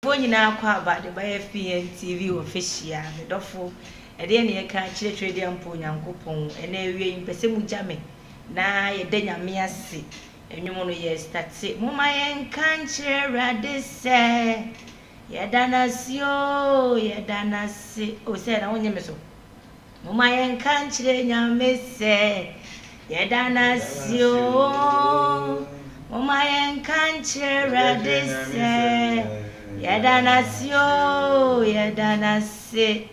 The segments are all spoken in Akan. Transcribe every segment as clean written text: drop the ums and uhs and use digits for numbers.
When you now quite about the FPN TV official, the doffo, and then you can't trade and pony and coupon, and every in Pessimu Jammy. Now you didn't me see, and you want to yes, that's it. Mama and can't share this say. Yadanasio, Yadanasi, oh, said I want you so. Mama and can't share miss say. Yadanasio, Mama and can't share this say. Yadanasio, Yadanasi,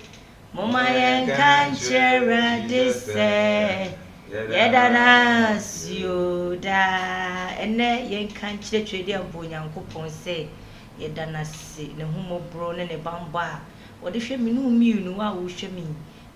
Mama and can't share this say. Yadanasio, da, and then you can't trade your boy and coupon say. Yadanasi, the humo brown and a bamba. What if you knew me, you know, I will show me,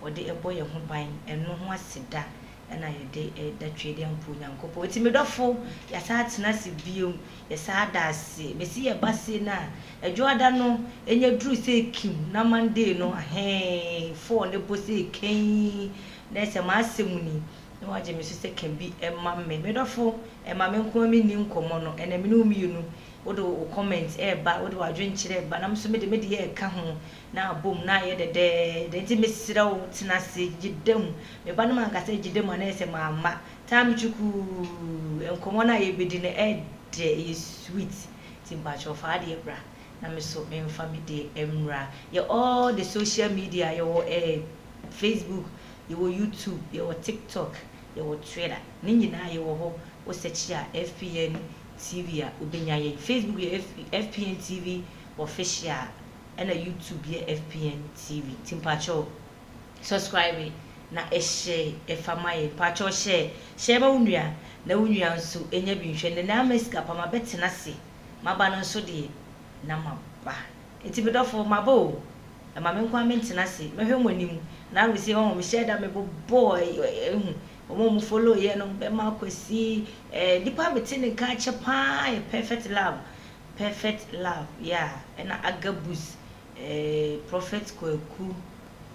or the boy of mine, and no one sit that. And I did that trading punyam copo. It's me doffo, yes, that's nasty view, yes, I does see a bassina, a Jordano, and your drew say Kim, no Monday, no, hey, for the pussy cane, there's a massimony. No, I just can be a mammy, medoffo, and mammy coming in common, and a minu me, you know. What do comments but what do I drink today? But I'm so made the year come now boom now the day the intimacy out tenacity jidem me banama ka say jidem and say mama time chuku and common I be din is sweet timbacho of ade bra na me so me family emra you all the social media your Facebook your YouTube your TikTok your Twitter ni nyina you ho wo search ya FPN TV ubenya Facebook FPN TV official and a YouTube FPN TV timpacho subscribe na share efamaye pacho share ma unua na unua nso enya binhwe na ameska pa mabete na se maba no nso de na maba etibedofo mabo e ma me nkwa mente na se mehwe monim na we say oh me share da me boy omo follow ye no be ma kwesi dipa beti ne ka chepa perfect love yeah and agabus prophet Kweku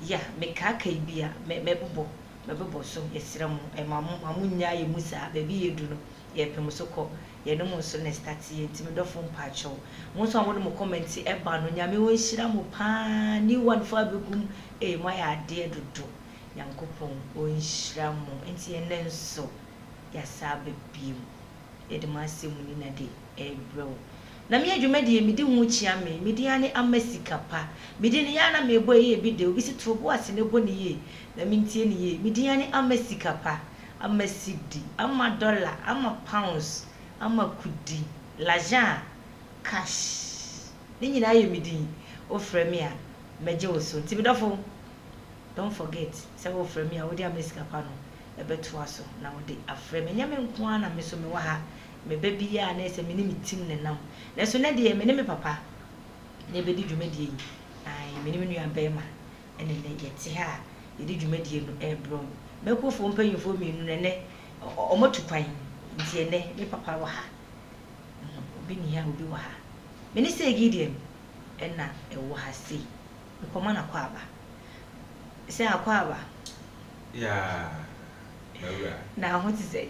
yeah me ka kai bia me bebo so yesira mu mamunya ye musa baby yedu no ye pem so ko ye no mo so ne start ye ntimi dofo mpacho mo so amodo mo comment e ba no nyame won hira mo pa ni one for begum mo ya ade dodo yankopon onhira mo enti enenso ya sabe biem de masem ni na de ebrew na me adwumade me di hu chia me di ane amasika pa me di ne ya na me boye bi de obi si trobo ase ne bo ne ye na me ntie ne ye me di ane amasika pa amasidi ama dollar ama pounds ama kudi l'argent cash ni nyina ye me di ofre me a meje wo so tibidofo. Don't forget, say wo frame me a wo di ameska pa no ebeto aso na wo di afre me nyame nko ana me so me wa ha me baby ya na ese me ni meeting ne nam na so na de me ne me papa na be di dwumadi yi ai me ni me nua bema ene ne yete ha ye di dwumadi no ebro me ko fo mpanyifo mi nu ne omotu kwan nti ene me papa wa ha obi ni ha obi wa ha me ni say Gideon ena e wo ha sei me koma na kwa aba say akwaba yeah now what is it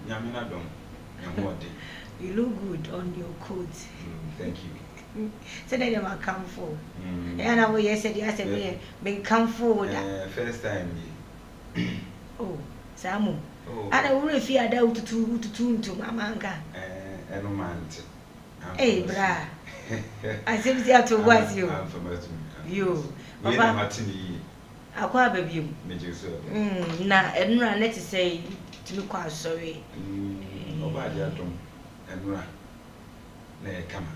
nyamina dom nyamode you look good on your coat thank you so then you come for and I will yesterday I said me come for first time oh samu ana uri fi ada ututu mama nka eno man eh bra I said you to was you papa matini akwa baby meje so na enura net say timi kwa sorry oba dia dom enura na e kama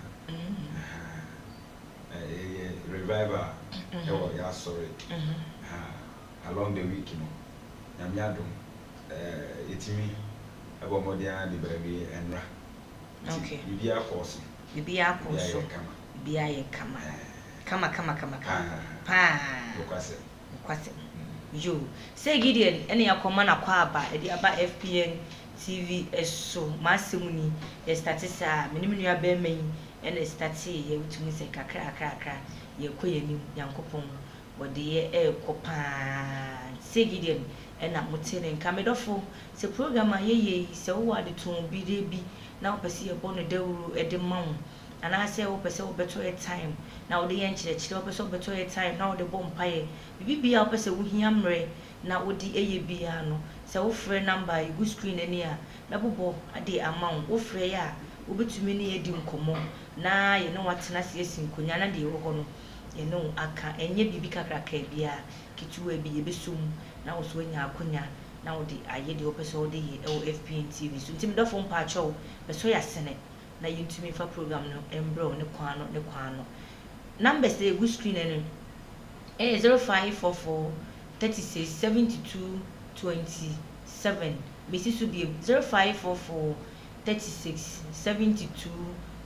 revival ya sorry along the week no nyamya dom etimi ebo modia de baby enura okay bibia force bibia ye kama kama pa kwase yo say Gideon ene yakoma na kwa aba e di aba FPN TV eso masemuni e statisa minimunu ya be men ene stati ye utumi se kakra ye koyeni yankopon wode ye kopa say Gideon ena mutene nka medofo se program ayeye se wo ade ton bi de bi na opese ye bono dawuru e de mawo and I say, oh, person, better a time. Now the enchire, person, better a time. Now the bomb pie. Be up as a wiham now would the ABiano. So, friend number, you good screen any year. Nabubo, a day amount, oh, freya, will be too many a dim common. Now, you know what's nice, yes, in Kunyana de Ogono. You know, I can't, and ye be cracker, beer, Kitu be a bisum, now swing our kunya. Now the I hear the episode the OFP and TV. So Tim the phone patcho, but so ya senate. Na you to me for program no embro ne kwano. Numbers they good screen and 0544 36 72 27. Mrs. will be 0544 36 72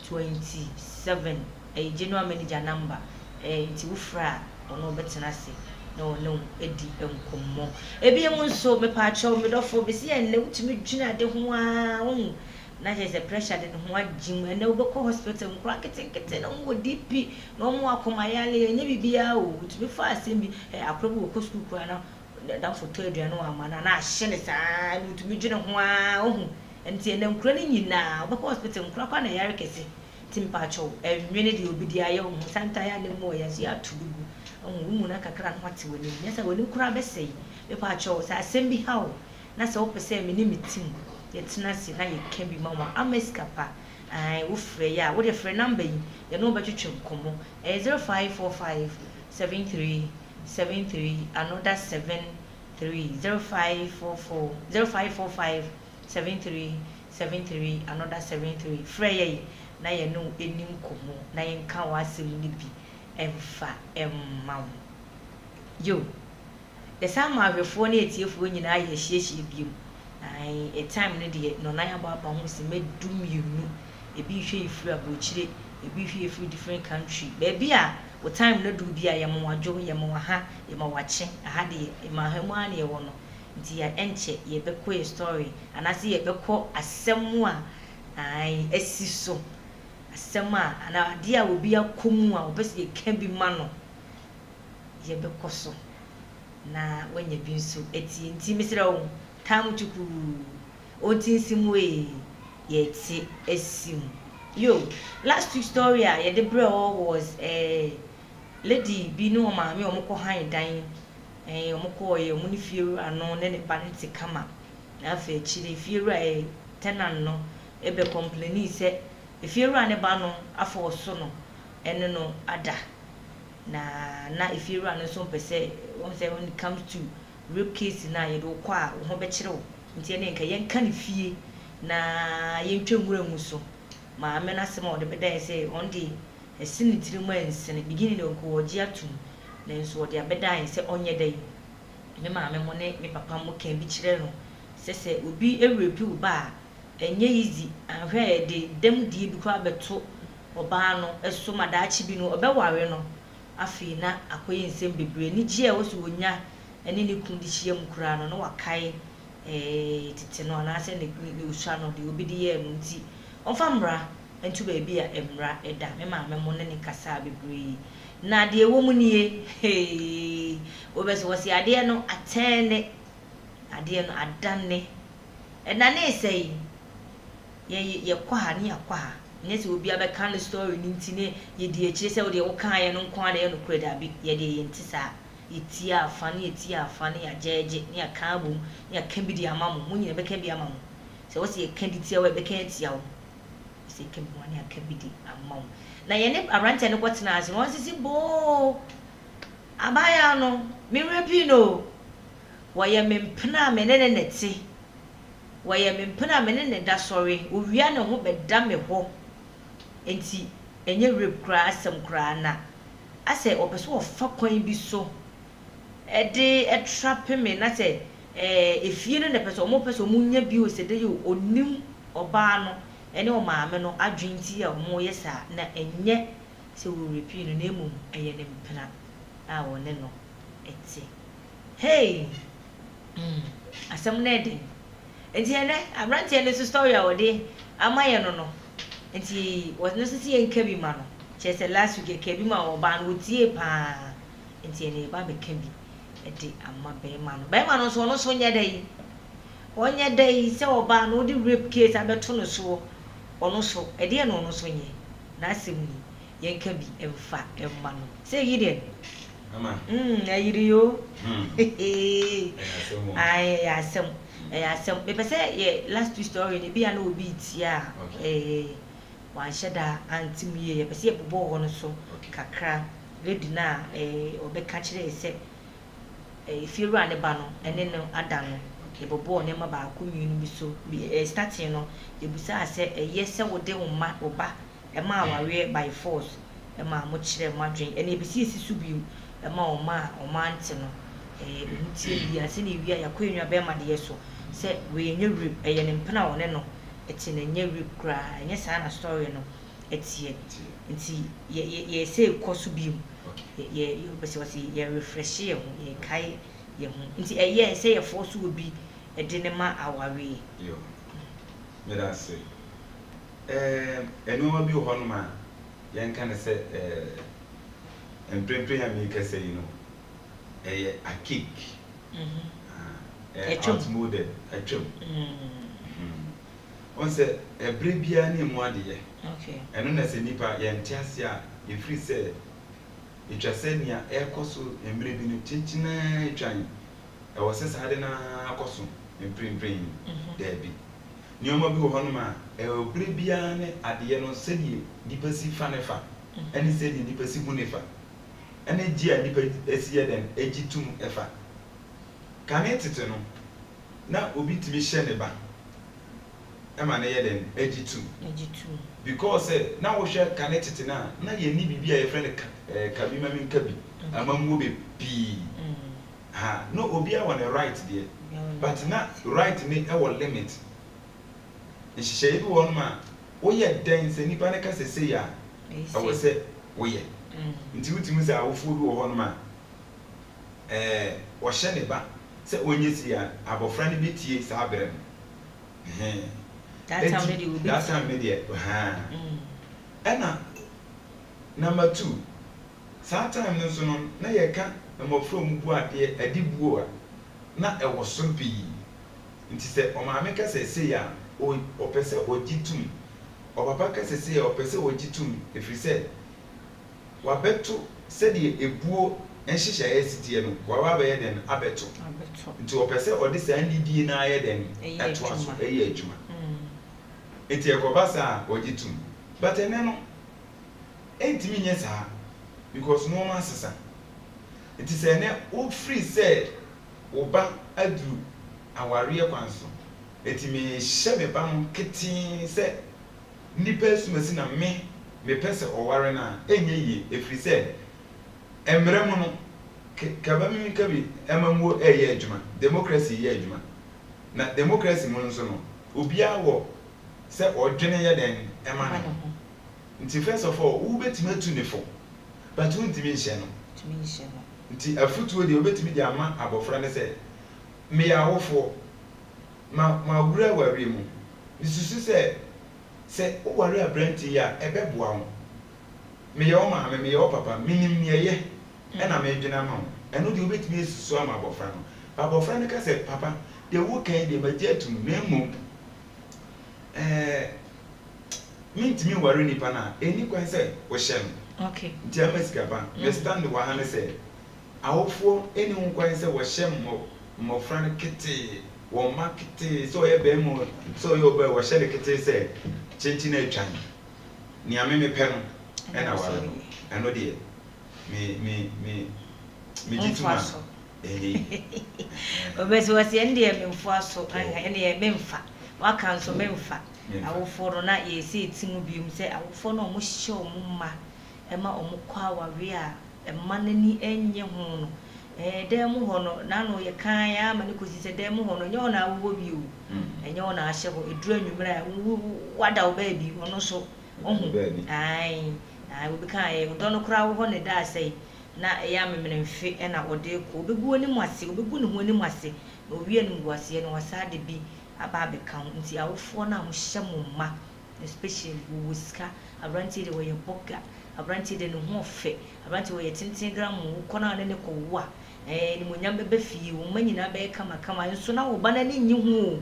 27. A general manager number. Ti ufra ono betenase. No, Eddie Uncomo. Ebiamun so me patcho me do be see and to me Gina de Hua. That is a pressure that one Jim and no go hospital and crack it on would deep no more comayale and maybe be out to be fast and be a probable school crana down for 30 and 1 man and I shed it to me Gina Hua and see them crying you now, but hospital and crack on a yarkessy. Tim Pacho, every minute you'll be the young Santa and more as you are to do. Woman kakra nwati woni nyesa woni kura be sei be pa cho sa asem bi hawo na se wo pese me ni meeting ye tena se na ye kan bi mama ameskapa ai wo frɛ ya wo de frɛ number yi ye no betwetwe nkomo 0545 73 another 73 0545 73 another 73 frɛ ye na ye no eni nkomo na ye nka wa asem ni bi emfa emmam yo the same ahwefo na etiefo nyina ye hyiehie biom ai a time no de no na ya ba ho se medum yenu ebi hwe ifiri abochire ebi hwe ifiri different country baby a wo time no do bia ye mo wadwo ye mo ha ye mo wache aha de ma hamu an ye wo no nti ya enche ye bekọ a story anase ye bekọ asem a ai esiso Sema ana dia obi akomu a obese ye kan bi ma no ye bekoso na wanya bi nso eti nti misira wo tam chuku otinsim we ye ti esim yo last week story a ye de bro was lady bi no ma me omko han dan omko ye omuni fieru ano ne ne ba nti kama na afa chire fieru a tenant no ebe complain se if you run a banner, a for sono, and no ada. Na if you run a son per se, when it comes to rape case, now you do qua, Hobetro, intending Kayan can fee, na yen muso. My menasimo, the bed say, on the a sin to the mens and the beginning of Gojiatum, then so their bed and say on your day. Me mamma, me papa can be children, says would be a repeal bar. Enye easy ahwe de dem die bi kwa beto oba no eso madachi bi no obeware no afi na akoye nsem bebre ni gie wo so wonya ene ne kundi hie mkura no na wakai tete no na ase ne usha no de obi de ye no nti onfa mra entu ba bi a emra eda me ma me mo ne kasa bebre na de wo mu nie obeso wasi ade no atene ade no adane ena ne sei ye kwa ni akwa nyese obi abeka no story ni ntine ye di ekire se wo de wo kan ye no kwa de no kure da bi ye de ye ntisa etia afani ajeje ni aka bom ni aka bi di amamu munyi beka bi amamu se wo se ye kan di tia wo beka tia wo se kan bi wani aka bi di amamu na ye ne arante ne kwotena ase won sisi bo abaya no mi repi no wo ye mempena menene neti waye mempena menene da sorry owia ne ho beda me ho enti enye rep kra asem kra na ase opeso ofa kwan bi so ede trap me na se efie no ne peso mo peso munya bi o se de yo onim oba no ene o maame no adwenti a mo yesa na enye se wo repi no na emum eye ne mpena a wone no eti hey asem na ede enti ene abrante ene so story a wode amaye no enti was necessary en kabi ma no chese last week kabi ma oba no tie pa enti ene ba be kabi edi amma be ma no so nya dai onye dai se oba no di rape case abeto no so ono so edi ene ono so nye na asem ni yenka bi emfa emma no say yide ama ayiri yo ay asem me pese ye last two story ni bia na obi tia wan sheda antimi ye pese ye bobo ho no so kakra ready na obeka kire se firu ane ba no ene no ada no e bobo ne ma ba akunyu bi so starting no e busa ase ye se wode wo ma oba e ma aware by force e ma mo kire mo adwen ene e bisi esi so bi e ma o ma ante no ntie bi ase ne wi ya kwenwa be ma de so se we nye rip ye ne mpena one no eti ne nye rip kra nye sa na story no etie nti ye se koso bi ye bese wasi ye refresh ye ho ye kai ye ho nti ye se ye force obi e de ne ma aware yo me da se eno bi ho no ma yen kan se emprempre ya mi kase you know a cake outmoded a chum on se ebre bia ni mu ade ye okay eno na se nipa ye ntiase a e free se itwasenia ekoso embre bi no chinchina etwan e wo se sade na akoso emprempren dabi ni omo bi wo hono ma ebre bia ne ade ye no se die nipa si fa ne fa ene se die nipa si hu ne fa ene gi a nipa esi ye den egitum efa kane tete no na obi timi hye ne ba ema ne ye den egitum because na wo hwe kane tete na ye ni bibia ye friend kabi mami nkabi amamu be pi ha no obi a won right there but na right ni e wo limit nhye bi won ma wo ye den se nipa ne ka sese ya e wo se wo ye nti wutimi se awofo bi wo ho no ma wo hye ne ba se onye si ya abofra ne betie sa abere that time they will be that time media ena number 2 sa time no so no na ye ka amofra mu bu ade adibuo a na e wo so pi nti se o ma me ka se ya o pese o gitum o papa ka se ya o pese o gitum efri se wa beto se de ebuo enhihye esitie no wa ba ye den abeto nti o pese o de sa ndidi na ye den eto aso eye adwuma enti ekobasa o gitum but ene no entimi nye sa because no man sesa enti se ne o free say oba adu aware kwanso enti me hye me ba no keti se nipa esumasi na me pese oware na enye yi efri se emre mu no kaba mi kabi emamwo eye adwuma democracy ye adwuma na democracy mu nso no obia wo se odwene ye den ema no nti first of all wo betime tu ne fo but wo ntimi hye no nti afutuo de obetimi de ama abofra ne se me ya wofo ma gura wari mu bisusu se o wari abranti ya ebeboa ho me ya o ma me ya o papa minim ne ye e na me dwena ma ho eno de obetimi esusu ama abofra ne ka se papa de wo kan de majetum na mum mintimi wari nipa na eni kwan se wo hye no okay nti amasika ba me stand wa ha ne se awofo eni ho kwan se wo hye mo fran kete wo market so ye be mo so yo be wo hye kete se chinchi na atwan ni ame me pe no e na ware no eno de me gituma obese wasi ende me mfo aso ene ye memfa waka nso memfa awofo no na ye se timu bium se awofo no mo hye o mo ma e ma o mo kwa aware a e ma nani enye ho no dem ho no na no ye kan ya ma ne kosi se dem ho no nye ho na awo bi o enye ho na ahye ho eduru anwumra wada o ba bi ono so ohu ai wo bi kan ye do no kra wo ho ne da sei na ya memene mfe e na ode ko obebu oni mu ase obebu ne ho oni mu ase na owie ne mu ase no wasa de bi aba be kan nti awofo na mo hye mo ma especially wo ska abranti de wo ye boga abranti de ne ho fe abranti wo ye tintin gram wo kona ne ko wo a ni mo nyam be fie wo manyina be kama nso na wo ba na ni nyi ho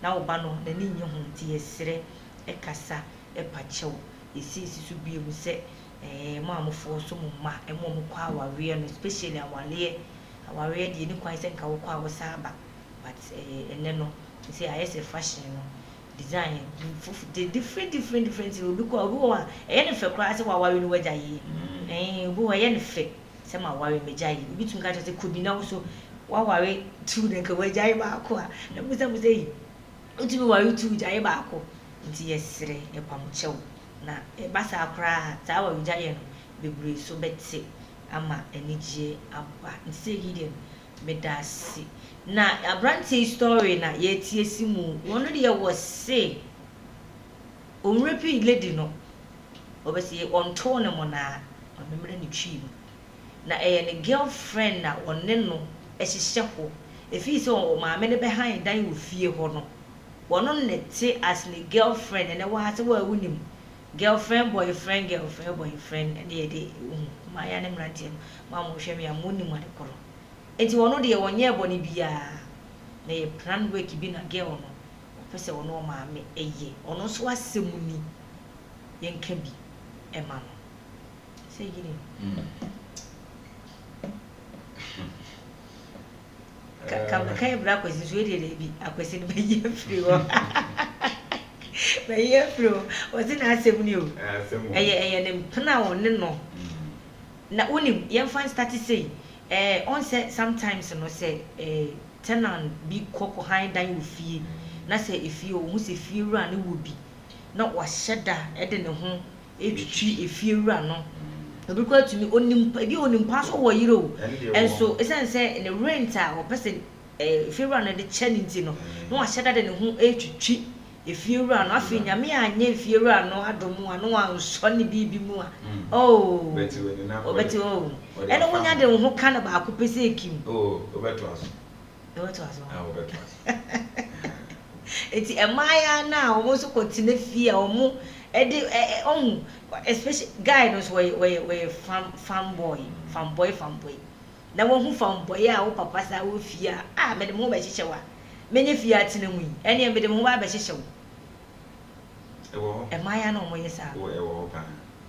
na wo ba no na ni nyi ho nti yesere e kasa e pachew esi so bi mu se mo amofo so mo ma mo kwa aware no especially aware de ni kwan se nka wo kwa wo saba but ene no say ayese fashion no design different obi ko obi wa ne fe kra se wa aware no waja yi obi wa ye ne fe se ma aware meja yi obi tun ka se kobi na wo so wa aware tu de nka waja yi ba ko a na mo se yi otu bi aware tu ja yi ba ko nti yesre e pamchew na e basa akra ta wa waja yi no bebre so betse ama enije aba nti se gide medasi na abranti story na yetie simu wono de was say on repeat lady no obesi on tone mo na memre ni twi na ne girlfriend na onne no ehihye ho efi so o maame ne behind dan wo fie ho no wono nete as ne girlfriend ne wa se wa wunim girlfriend boyfriend and de maya ne mrantie ma mo hwe me amonim ade koro enti wono de wonye boni bia na ye plan work bi na girl no opese wono maame eye ono so asemuni yenka bi ema no say gini kai bra kwesi so de bi akwesi ne beye free wo beye free wo ti na asemuni o eye ne mpna wonne no na unim yen fan start say on say sometimes no say tenant bi koko high dan ofie na say efie o hu say fie wura ne wo bi na wa hyeda e de ne ho etwitwi efie wura no obi ko atumi onim pa so wo yiro enso esense ne rent a o person efie wura no de chanity no na wa hyeda de ne ho etwitwi efie wura no afi nyame anya efie wura no adomu ano wa nso ne bibi mu a obeti o eno wonya de ho ka na ba akopese ekim obeto aso eti emaya na omo so kontine fie omo ede on especially guy no so we fanboy na wo hu fanboy a wo papa sa wo fie a me de mo ba hihyewa menye fie atene mu ene me de mo ba hihyewa ewo emaya na omo yesa ewo pa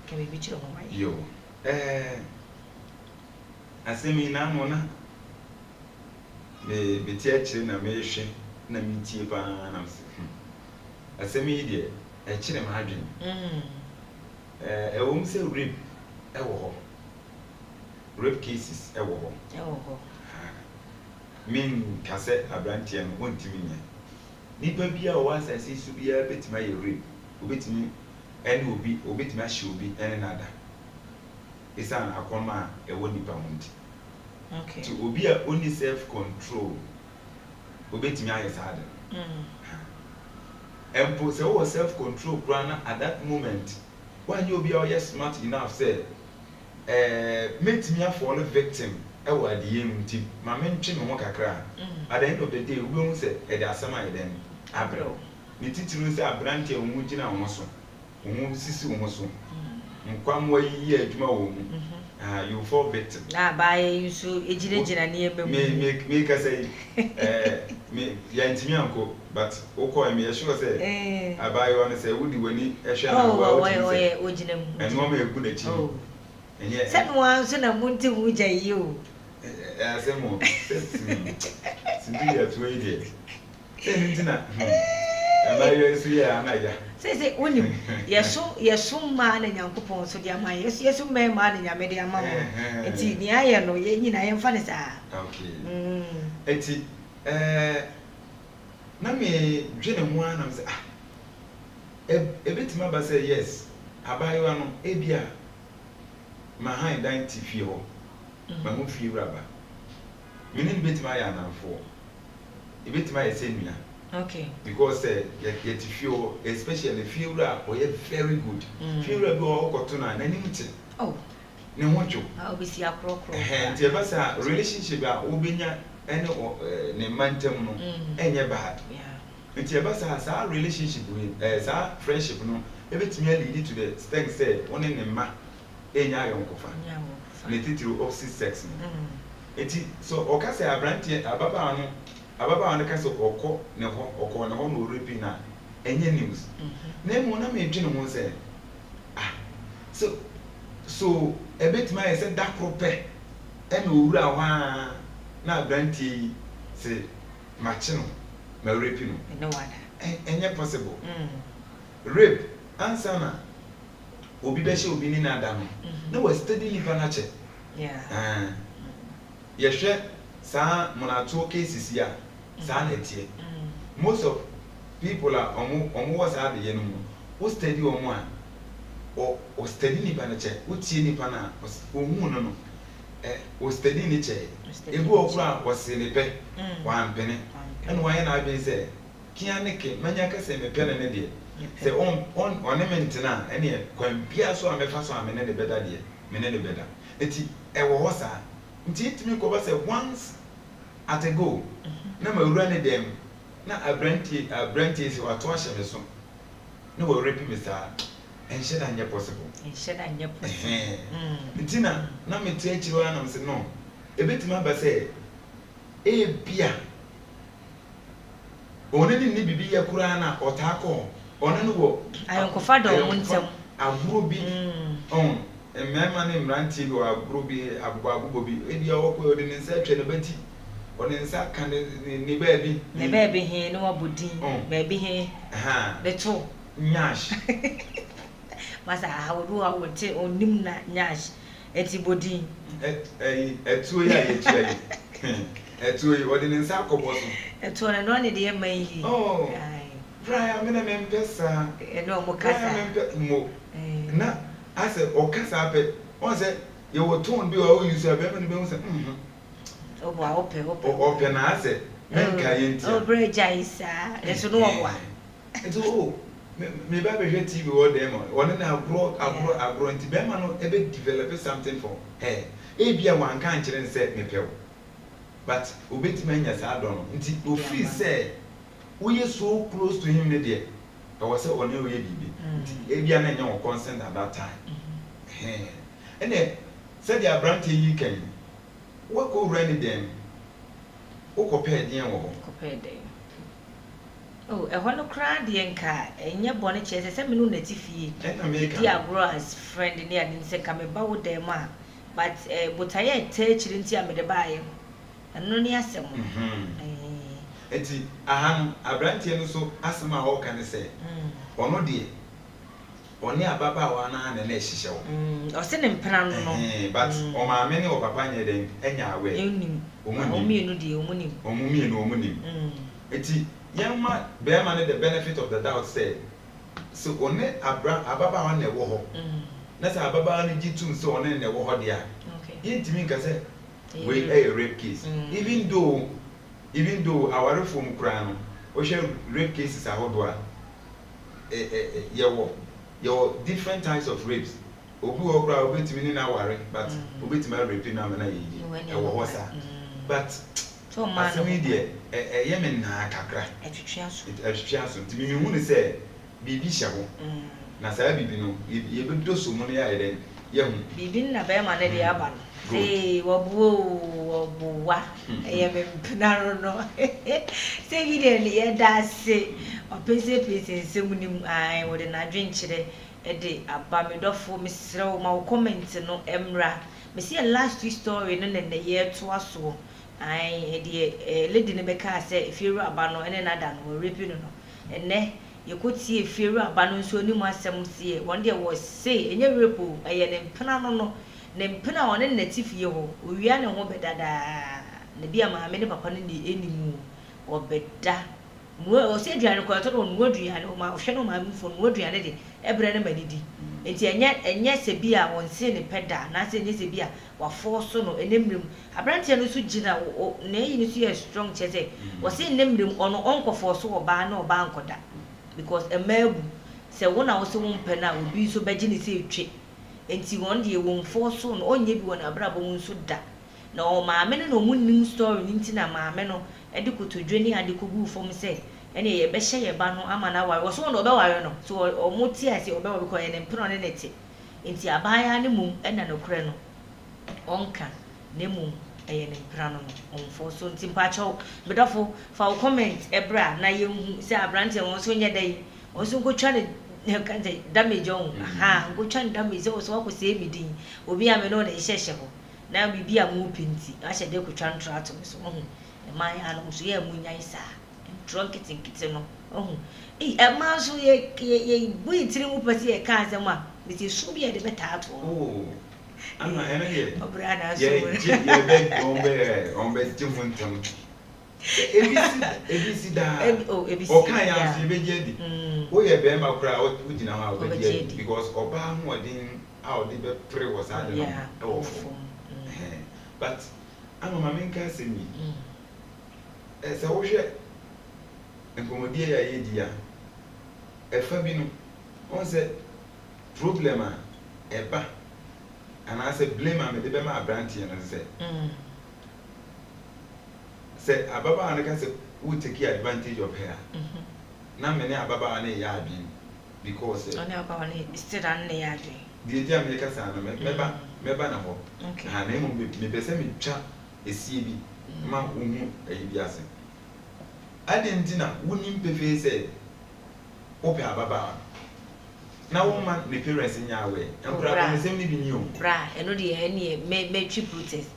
ke me bi chiro mo mai yo asemi na mo na me tiachi na me hwe na me tie pa na mse asemi de e kire ma adwen ewo mse rape ewo rape cases ewo min kase abrantie no wontimi nya nipa bia o asase su bia betima ye rape obetimi ene obetimi ahye obi ene nada isan akoma ewo nipa mundi okay to obi a only self control obetimi aye sada empo se o self control brana at that moment when you be all smart enough say metimi afall victim ewo adie nti ma mentwe me ho kakra at the end of the day we won say e dey asama e den abro ni titiru say abrante o mu gina wo so wo sisi wo so nkwam wa yi adwuma wo mu you fall victim na bae yusu ejire ne ebe mu me ka say me ya ntimi anko but okọ me sure say abaye won say wudi wani ehwe na wa o gina mu eno ma eku na chi enye se no an so na munti mu jayi o asemo sindi ya tuwe de se ntina abaye su ya anaja se wonim yeso ma na nyankopon so dia ma yeso me ma na nyame dia ma mo enti ni aye no ye nyina ye mfa ne sa okay enti na me dwene ho ana mse ebetima ba say yes abaye wa no ebia ma han dan ti fie ho ma mu fie raba menin betima ya nanfo ebetima ye senua okay because yet feel especially feel that or very good feel that go okoto na nani mti ne hojo obisi akrokro nti e ba sa relationship a obenya ene ne mantem no enye bad nti e ba sa relationship we sa friendship no e betimi lead to the extent say one ne ma enya ayonkofa ne titiri opposite sex no eti so okase abrante ababa no kase okọ ne ho no repeat na enye news na mo na me dwene ho se so a bit my said that proper and ura na brandy say machino my rapino no one and yet possible rape answer na obi be she obi ni na adam no was steadily panache yeah yehwe sa monato cases ya sa na tie most of people are omo was had the no wo steady omo a o steady ni panache wo tie ni pana o hu no o steady ni che ebu okura o se ne pe wan pene and why na be say kia ne ke manya ka se me pene ne de say on ornament na ene kwan bia so amefa so amene ne beda de mene ne beda eti e wo ho sa nti itimi ko ba say once at a go na ma wura ne dem na abranti si wato ahye me so na wo rapi me sa enhye da nye possible nti na me tie chiro na me say no ebetima ba say e bia oneni ni bibi ya kura na otako oneni wo ayonkofa do ntem aguro bi on emema ne mranti bi aguro bi abubo bi ebi awoko odi ne nsa twa ne bati oni nsa kan ne baabi he no wabodin baabi he beto nyash masa awuru awote onim na nyash eti bodin etuo ya yetua etuo odi ne nsa akoboso etuo ne no ne de mai oh Brian me na me mpesa no mo kasa mo na ase o kasa pe on se ye wo ton bi o use abe me ne be say obo ope na ase menka yenti o breja isa eso no wa eto me ba be hwe TV wo dem won na agro nti be ma no ebe develop something for her e bia wan kan kire ne say me pew but obeti manya sa do no nti o free say we are so close to him there I was say on we bibi e bia na nya wo consent at that time and then said the branch yi kan what go run them o ko pe den wo ko pe den oh e hono kra de nka enye bone che se me no na tifie di agro as friend ne ade se ka me ba wo dem a but botaye techiri nti a me de baaye eno ne asem eti ahan abrantie no so asema ho kan se ono de oni ababa wa na na ehihye wo o se ne mpena no but o ma me ne o papa nye den enya awe enim o mienu de o munim eti yamma be ma ne the benefit of the doubt say so one ababa wa na wo ho na say ababa na gitum so one na wo ho de a yentimi nka say we a rape case even though our reform crown we share rape cases ahodo a your different types of rapes obi wo kra obetimi ni na ware but obetimi rape na me na yi e wo hosa but so man asemi de yeme na kakra etwetwa so ntimi mi hu ni say bibi hye ho na say bibi no ye bedo so mu no ya eden ye hu bibi na be ma na de aba no say wobuwa ye me mpina no say gide ne ye da se opese nsemu nim ai wo de na dwenkyere e de aba me dofo me srew ma comment no emra me see last story no ne ye to aso ai e de lady ne be ka say firu aba no ene na da no rape no ene yekotie firu aba no nso nim asem sie won de wo say enye rape eye ne mpina no ne mpina won ne natifie ho owia ne ho bedada ne bia ma me ne papa ne enimu obeda o se aduane ko to no aduane o ma hwe no ma mfo no aduane de ebre ne manidi enti enye se bia won se ne peda na se enye se bia wa force no enemrem abrante no so gina na eyi no so ye strong chese wo se enemrem ono onko force wo ba na oba ankoda because emagu se wona wo se wo mpe na obi so beji ne se etwe enti won de won force no onye bi wona abrabo won so da na o maame no mu nim story nti na maame no edi kotodwani ade kogu fom se ene ye be hye ye ba no ama na ware wo so no be ware no so o moti ase o be wo ko ye ne mpro ne neti enti abaya ne mum ena no kure no onka ne mum eye ne mpra no on fo so nti mpacho bedafo fa comment ebra na ye hu se abrante won so nye dai won so ko twa ne you can say damage on ha go chan damage so ko say me din obi am no na ihye ho na bibi am pinti a hye de ko twan trato so ho e man an so ye munyan sa drunk kitin no ho e ma so ye bui tiri mu pese ye ka asem a me ti so bi e de beta ato oh ama ene ye obra na so ye be ombe timuntam ebisi da o kan ya so be je di wo ye be ma kura o gina ha o be je because oba ho odin a o de be pre wo sa de no e wo fo but ama ma menka asemi se wo hwe enkomodie ya ye dia e fa bi no on se problem a eba ana se blame am de be ma abrantie no se say ababa an can say we take advantage of her na me ne ababa an ya adwin because on ababa ne still an ne ya adwin die dia me ka sa no meba na ho ha na mo me pese me twa esie bi ma uhu ayi bi ase ade ntina woni mpefe say ope ababa na wo ma me parents nya awe empra ko se me bi ni o bra eno de ene me twi protest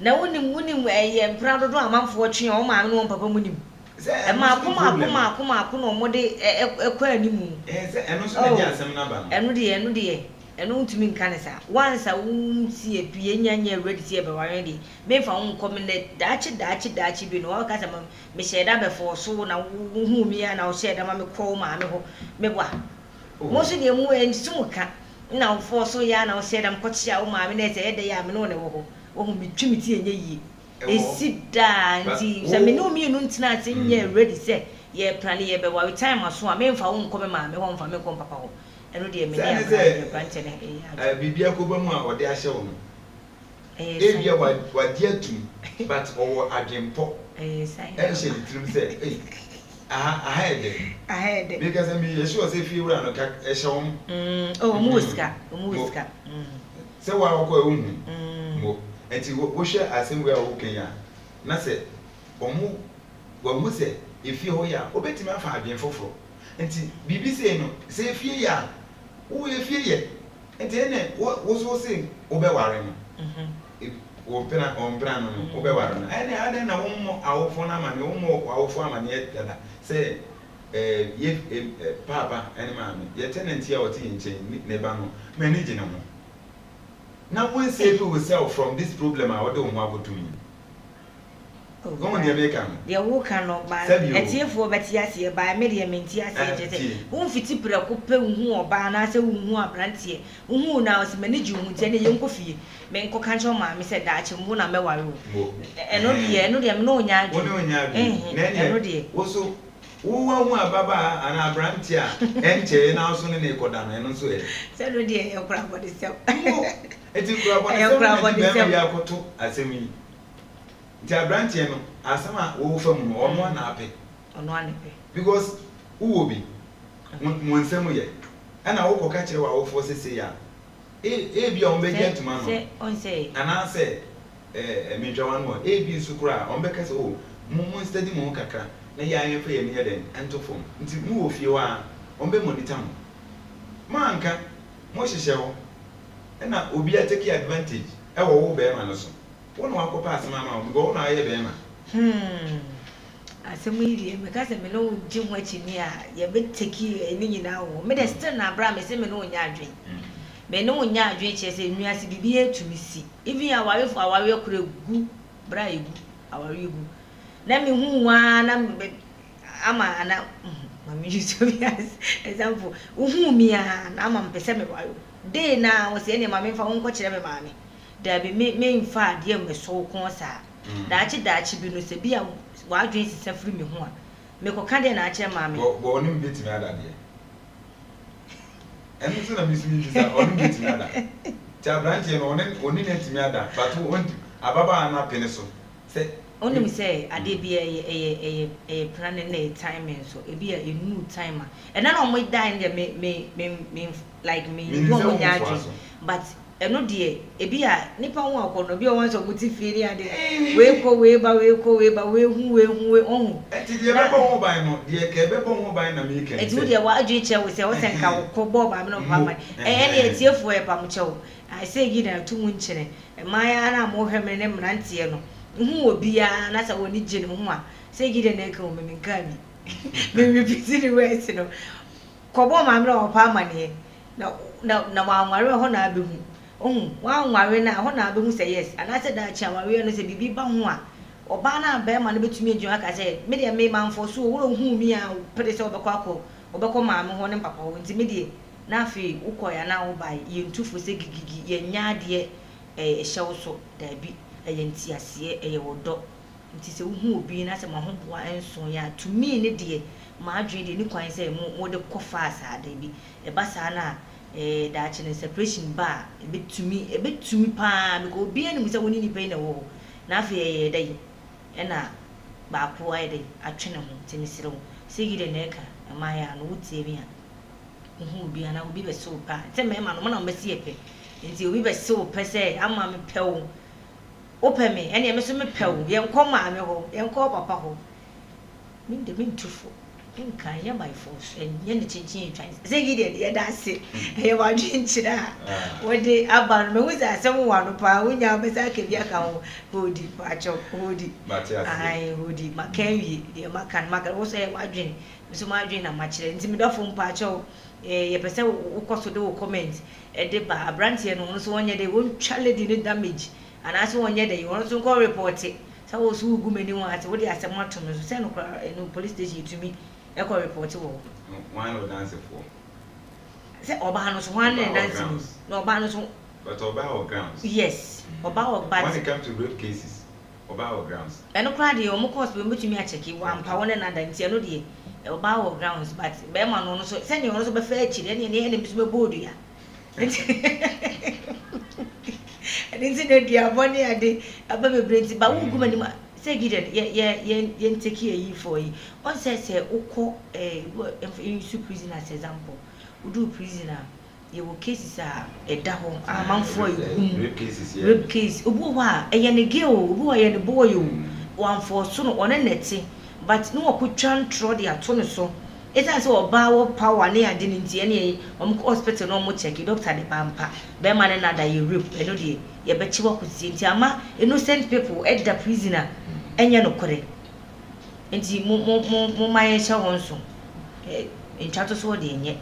na wonim empra dodo amanfo twe o ma no papa munim e ma akoma no mo de ekwa animu se eno so na dia asem na ba eno de eno ntumi nka ne sa once a wunsi epie nyanya ready tie be ware de me fa won kom ne daachi bi no wa ka sa me sheda be for so na hu mi ya na o sheda ma me call ma me ho me bwa mo so de mu en tumuka na for so ya na o sheda m kochia o ma me na se de ya me no ne wo ho wo mi twimiti enye yi esida nti se me no mi no ntina ase nye ready say ye plan ye be wa time aso a me mfa wo nko me ma me ho mfa me ko papa ho eno de me ne branch ne bibia ko ba mu a ode ahye wo no bia wa dia tum but owo adwempo sai she trim say ahead because me ye sure say fi wura no ka ehye wo muska se wa ko ehun mo enti wo hwe asem we a wo kenya na se omu wa mu se efie ho ya obetimi afa adwen foforo enti bibi se no se efie ya wo efie ye enti ene wo so se obeware no wo pena ombra no obeware no ene ade na wo mo awofo na ma me wo mo awofo amane dada se ye papa ene ma me ye tenant ya wote nchen ne ba no manage na mo now when save yourself from this problem I don't want to me go on the American the woka no ba etiefo beti ase ba me de menti ase jete won fiti preko pe hu oba na ase hu abrantie hu na o se manage hu je ne yenko fie me nko kan cho ma me se da ache mu na me ware o eno de me no nya adu eno de wo so wo hu ababa ana abrantie a enche na so ne koda no eno so e se no de e kura body se eti kura body se ya koto asemi ti abrantie no asama wo fam no ono na ape because wo bi mo nsem ye ana wo koka kire wa wo fo sese ya bia on be gentleman no se on say ana se me dwawan mo bi sukura on be kase o mo study mo kakra na ya yen fa ye ne den ento fom nti mu wo fie wa on be monitor mo manka mo hyehye ho na obi a take advantage e wo be ma no so won wa ko pass mama o go na aye be ma asemu iri me ka se me no ji ho achi ni a ye be take eni nyina wo me de still na bra me se me no nya adwen me no nya adwen che se nua se bibi etumi si even aware fo aware kura gu bra egu aware egu na me hu wa na ama ana mami yuso bias example hu mi a na ama mpese me wa day na wo se ne mami fa won ko kire me mami da bi me mfa de me so ko sa daachi bi no se bia wa adwen sisa firi me ho a me ko ka de na akire mami bo onim betimi ada de enu so na misimi bisa onim betimi ada ta branche no oni na timi ada but won ababa na pene so se onim say ade bi e plan na time so e bi a new timer and na no mo die de me like me no mo nya adwen but eno de ebi a nipa ho akono bi o wan so muti firi ade we ko we ba we hu ohun eti de be bo ho ban no de ke be bo ho ban na me ken eti wo de wa adwe che wo se wo senka ko bo ba me no pa man ne etiefo e pa mo che wo I say gi na tu mu nkyere maya na mo hwe me ne mrantie no hu obi a na sa woni gye ne ho a say gi de na ka o me nka bi me repeat the words no ko bo ma me no pa man ne na wa nware ho na abehu wa nware na ho na abehu say yes and I said that cha nware no say bibi ba ho a oba na ba ma no betumi adwun aka say me de me manfo so wo hu mi a pede say obekọ ma me ho ne papa ho nti me de na afi ukoya na wo bai ye ntufo se gigigi ye nyaade hyew so da bi ye ntiase ye wodo nti se wo hu obi na se ma ho boa enso ya to me ne de ma adwe de ni kwan se mo de kofa asa da bi e ba sa na da chi ne separation ba ebetumi pa me ko obi ani se woni ni pe na wo na afi ye dai ena ba ko ai dai atwene ho timi sire ho segide na eka ma ya no wutie mi a obi ana obi be so pa te me ma no na mbesi epe nti obi be so pe se ama me pe wo ope me ene me so me pe wo ye nko ma me ho ye nko papa ho mi de mi ntufo nkan ya by force enye ne chinchin twan segide ye da se ye wa dwinchira wo de aba no me hu za asem wa no pa wonya be sa ke bia ka ho hodi pa cho hodi ai hodi makanwi de makan wo se wa dwin so ma dwin na ma kire nti me dofo mpa cho ye pese wo koso de wo comment de ba abrantie no so wonye de won twale di ne damage ana so wonye de won so ko report sa wo so gu mani won ate wo de asem ato no so se no police station yetumi e ko report wo one of dance for se oba no so one dance no oba no so but oba or grounds yes oba or but when it comes to rape cases oba or grounds eno kra de o mo course be mutumi a check wa mpa won na ndanti eno de oba or grounds but be ma no so se ne so be fa achire ne bi so be bodu ya enti ne dia boni ade aba be brenti ba wo guma ni ma say gidan ye take yi for yi on say ukọ in su prisoner as example udu prisoner ye wo cases a eda ho amanfo rape case obu wa eye ne girl obu wa ye ne boy o wan for so no one neti but no okutwan tro de ato ne so esa se oba wo power ne ade ne ntie ne hospital no mo check doctor de pampa be ma ne na da ye rape eno de ye be chi wo kusi nti ama innocent people at the prisoner enye no kore nti mo maye sha won so nchato so de enye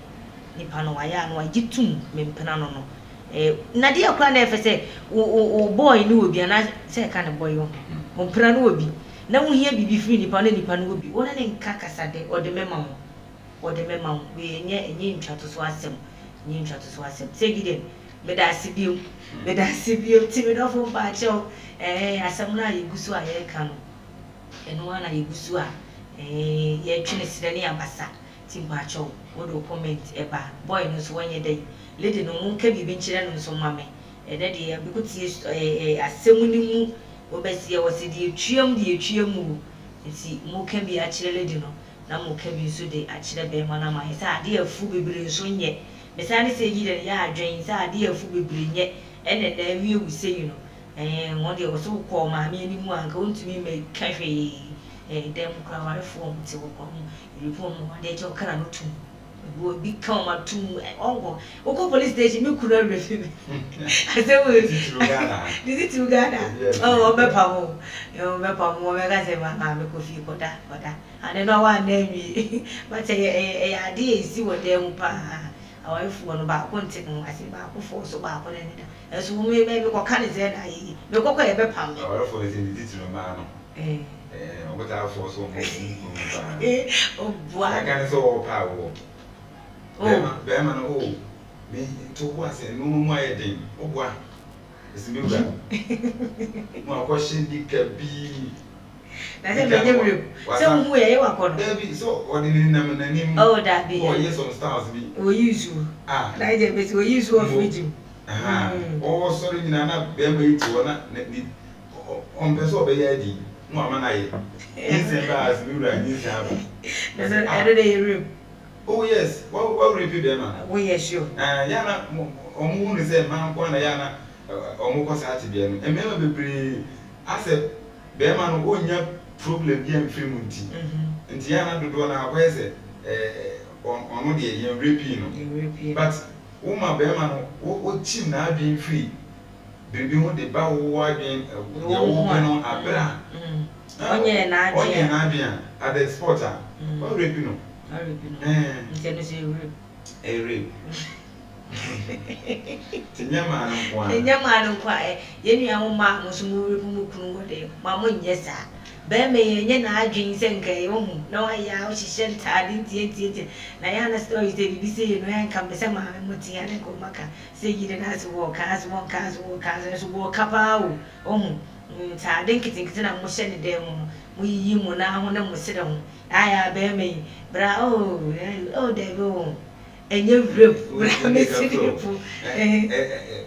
nipa no waya no agitum mempena no no na de akwa na efese o boy ni obi ana se ka ne boy ho mo mpena no obi na wo hia bibi free nipa no obi wona ne nka kasa de o de mema mo we enye nchato so asem segide beda sibio ti me do fo ba cho asem na yegusu a ye ka no eno na yegusu a ye twene sire ne abasa ti ba cho wo do comment eba boy no so wanye dai lady no mun ka bibi nkire no so mame de de bi kuti asem ni mu obesi e wosidi etwam mu nti mu ka bi a kire lady no na mu ka bi so de a kire be ma na ma sa ade afu bebere so nye besane se yire ya adwen sa ade afu bebere nye ene na wi ewu se you know won de so ko ma me ni mu anka ontumi me ka hwe dem kra wa fo mti wo ko report mu de cho kra no tum wo bi kan ma tum ongo wo police station me kura refi me ase wo di ti Uganda oh me pa mo me ka se ma me ko fi koda ane no wa na nwi but ade esi wo dem pa awai fu no ba ko nti no ase ba ko fo so ba ko ne da eso wo me ko kan ze na yi me ko ye be pam awai fo se di ti no ma no ogota fo so mo o bua kan so pa wo be ma no me to wa se no mo aye den o bua esi me bua mo ko shindi ka bi na se me nyemre se hu ye wa ko no David so ordinary na nim oh that be oh yes some stars bi we use you na je be we use of video oh sorry na be ma iti wona ni on be so be ya di mo ama na ye inse ba as mi ura ni sa ba na se I don't know. Oh yes, what repeat them? Oh yes, sure. Yeah, omu ne say man kwa na ya na omu ko sa ati bia no emema bebre ase be ma no onya problem bi am free munti nti ya na dodo na akwa ese onu de ye repeat no but woman be ma no o chim na adwen free baby ho de ba wo adwen ya wo pe no abra onye na adwen at the sport o repeat no nti no say rape Tinyama no kwa yenu ya mama musumu mu kunu ngode mama nyesa be me yenye na adwin se nkai wo hu na wa ya o hihye ntade ntie na ya na story de bi se no ya nka me se ma mutia ne ko maka se yire na se wo ka so wo kapa o hu ntade nkitikiti na mo hye ne de mu yi mu na ho na mo se de ho aya be me bra de go enye vrep me se de pu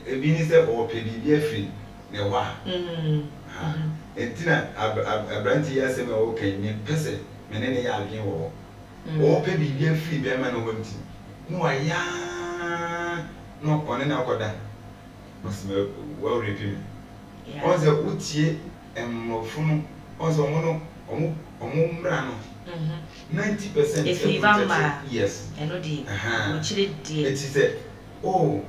ebi ni se o pe bi afri ne wa entina abranti ya se me o kan ni pese me ne ya adwen wo o pe bi afri be ma no wonti no wa ya no one na akoda mas me wa repi o ze utie emofunu o ze omo mra no 90% if you vamba yes eno di o chire di it is a o